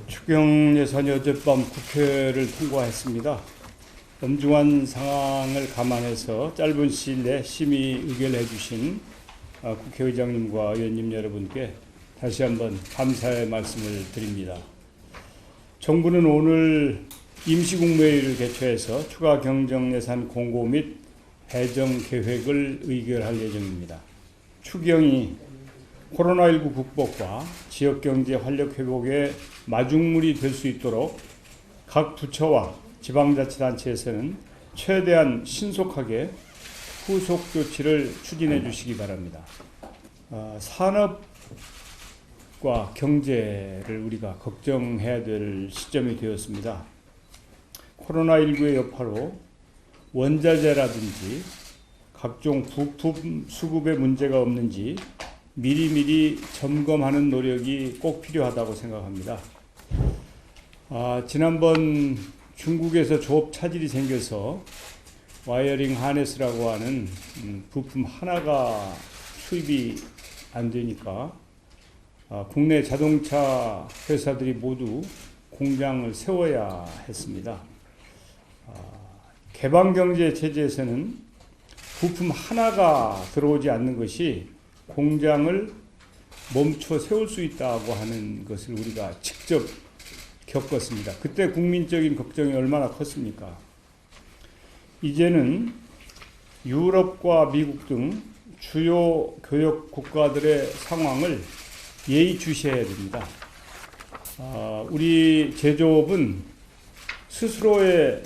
추경 예산이 어젯밤 국회를 통과했습니다. 엄중한 상황을 감안해서 짧은 시일 내에 심의 의결해 주신 국회의장님과 의원님 여러분께 다시 한번 감사의 말씀을 드립니다. 정부는 오늘 임시국무회의를 개최해서 추가 경정예산 공고 및 배정 계획을 의결할 예정입니다. 추경이 코로나19 극복과 지역경제 활력 회복의 마중물이 될 수 있도록 각 부처와 지방자치단체에서는 최대한 신속하게 후속 조치를 추진해 주시기 바랍니다. 산업과 경제를 우리가 걱정해야 될 시점이 되었습니다. 코로나19의 여파로 원자재라든지 각종 부품 수급에 문제가 없는지 미리미리 점검하는 노력이 꼭 필요하다고 생각합니다. 지난번 중국에서 조업 차질이 생겨서 와이어링 하네스라고 하는 부품 하나가 수입이 안 되니까 국내 자동차 회사들이 모두 공장을 세워야 했습니다. 개방경제 체제에서는 부품 하나가 들어오지 않는 것이 공장을 멈춰 세울 수 있다고 하는 것을 우리가 직접 겪었습니다. 그때 국민적인 걱정이 얼마나 컸습니까? 이제는 유럽과 미국 등 주요 교역 국가들의 상황을 예의주시해야 됩니다. 우리 제조업은 스스로의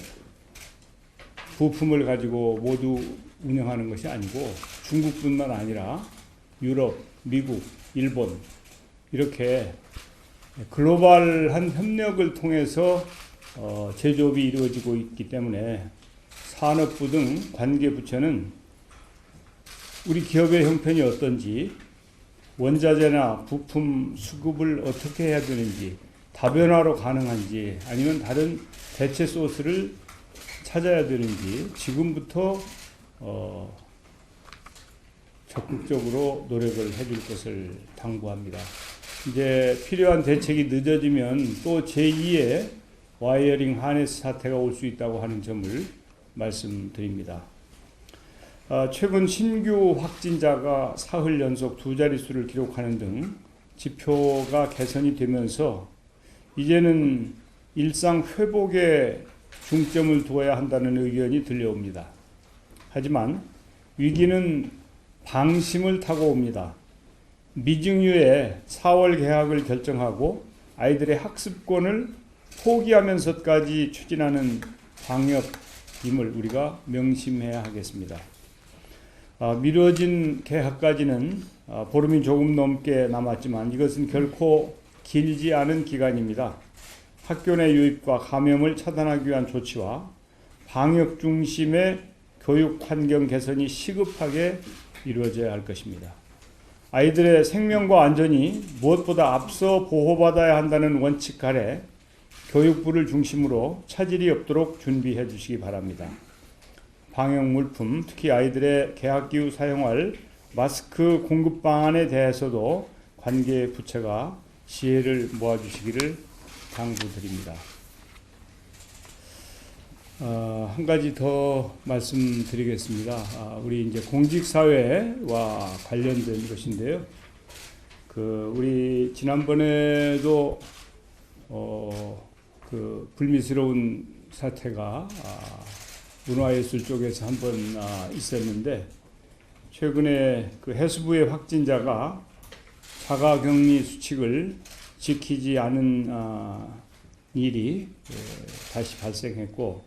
부품을 가지고 모두 운영하는 것이 아니고 중국뿐만 아니라 유럽, 미국, 일본 이렇게 글로벌한 협력을 통해서 제조업이 이루어지고 있기 때문에 산업부 등 관계부처는 우리 기업의 형편이 어떤지, 원자재나 부품 수급을 어떻게 해야 되는지, 다변화로 가능한지 아니면 다른 대체 소스를 찾아야 되는지 지금부터 적극적으로 노력을 해줄 것을 당부합니다. 이제 필요한 대책이 늦어지면 또 제2의 와이어링 하네스 사태가 올 수 있다고 하는 점을 말씀드립니다. 최근 신규 확진자가 사흘 연속 두 자릿수를 기록하는 등 지표가 개선이 되면서 이제는 일상 회복에 중점을 두어야 한다는 의견이 들려옵니다. 하지만 위기는 방심을 타고 옵니다. 미증유의 4월 개학을 결정하고 아이들의 학습권을 포기하면서까지 추진하는 방역임을 우리가 명심해야 하겠습니다. 미뤄진 개학까지는 보름이 조금 넘게 남았지만 이것은 결코 길지 않은 기간입니다. 학교 내 유입과 감염을 차단하기 위한 조치와 방역 중심의 교육 환경 개선이 시급하게 이루어져야 할 것입니다. 아이들의 생명과 안전이 무엇보다 앞서 보호받아야 한다는 원칙 아래 교육부를 중심으로 차질이 없도록 준비해 주시기 바랍니다. 방역 물품, 특히 아이들의 개학 이후 사용할 마스크 공급 방안에 대해서도 관계 부처가 지혜를 모아주시기를 당부드립니다. 한 가지 더 말씀드리겠습니다. 우리 이제 공직사회와 관련된 것인데요. 우리 지난번에도 불미스러운 사태가 문화예술 쪽에서 한번 있었는데 최근에 해수부의 확진자가 자가격리 수칙을 지키지 않은 일이 다시 발생했고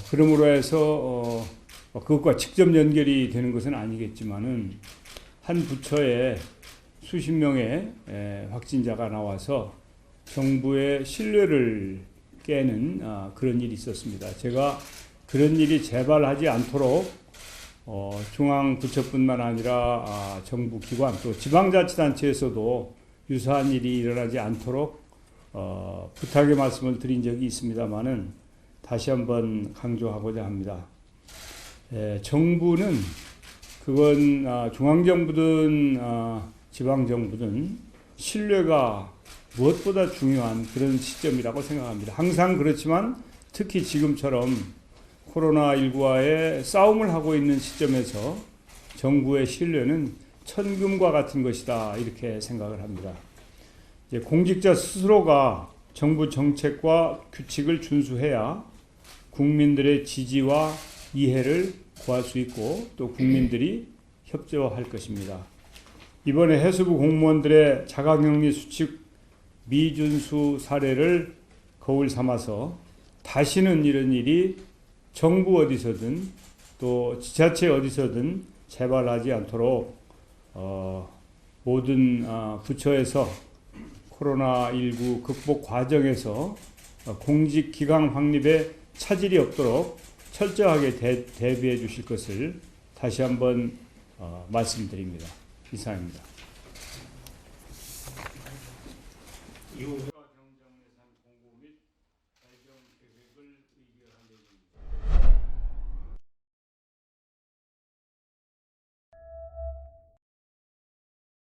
그러므로 해서 그것과 직접 연결이 되는 것은 아니겠지만은 한 부처에 수십 명의 확진자가 나와서 정부의 신뢰를 깨는 그런 일이 있었습니다. 제가 그런 일이 재발하지 않도록 중앙 부처뿐만 아니라 정부 기관 또 지방자치단체에서도 유사한 일이 일어나지 않도록 부탁의 말씀을 드린 적이 있습니다만은 다시 한번 강조하고자 합니다. 정부는 그건 중앙정부든 지방정부든 신뢰가 무엇보다 중요한 그런 시점이라고 생각합니다. 항상 그렇지만 특히 지금처럼 코로나19와의 싸움을 하고 있는 시점에서 정부의 신뢰는 천금과 같은 것이다 이렇게 생각을 합니다. 이제 공직자 스스로가 정부 정책과 규칙을 준수해야 국민들의 지지와 이해를 구할 수 있고 또 국민들이 협조할 것입니다. 이번에 해수부 공무원들의 자가격리 수칙 미준수 사례를 거울 삼아서 다시는 이런 일이 정부 어디서든 또 지자체 어디서든 재발하지 않도록 모든 부처에서 코로나19 극복 과정에서 공직기강 확립에 차질이 없도록 철저하게 대비해 주실 것을 다시 한번 말씀드립니다. 이상입니다.